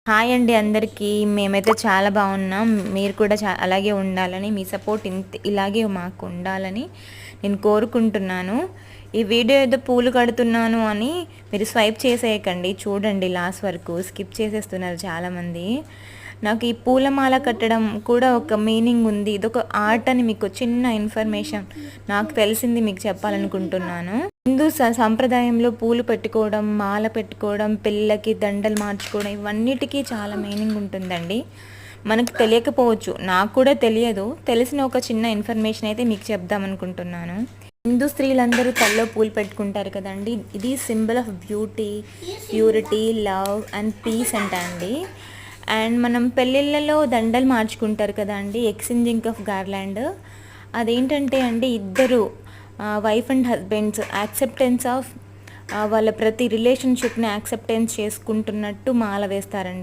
Hi అండి అందరికీ. మేమైతే చాలా బాగున్నాం. మీరు కూడా అలాగే ఉండాలని, మీ సపోర్ట్ ఇలాగే మాకు ఉండాలని నేను కోరుకుంటున్నాను. ఈ వీడియో ఏదో పూలు కడుతున్నాను అని మీరు స్వైప్ చేసేయకండి, చూడండి లాస్ట్ వరకు. స్కిప్ చేసేస్తున్నారు చాలామంది. నాకు ఈ పూలమాల కట్టడం కూడా ఒక మీనింగ్ ఉంది, ఇదొక ఆర్ట్ అని మీకు చిన్న ఇన్ఫర్మేషన్ నాకు తెలిసింది మీకు చెప్పాలనుకుంటున్నాను. హిందూ సంప్రదాయంలో పూలు పెట్టుకోవడం, మాల పెట్టుకోవడం, పిల్లలకి దండలు మార్చుకోవడం, ఇవన్నిటికీ చాలా మీనింగ్ ఉంటుందండి. మనకు తెలియకపోవచ్చు, నాకు కూడా తెలియదు. తెలిసిన ఒక చిన్న ఇన్ఫర్మేషన్ అయితే మీకు చెప్దామనుకుంటున్నాను. హిందూ స్త్రీలందరూ తల్లో పూలు పెట్టుకుంటారు కదండి. ఇది symbol of beauty, purity, love and peace అంట అండి. అండ్ మనం పెళ్ళిళ్ళలో దండలు మార్చుకుంటారు కదా అండి, ఎక్స్చేంజింగ్ ఆఫ్ గార్లాండ్. అదేంటంటే అండి, ఇద్దరు wife and husbands acceptance of వాళ్ళ ప్రతి రిలేషన్షిప్ని యాక్సెప్టెన్స్ చేసుకుంటున్నట్టు మాల వేస్తారండి.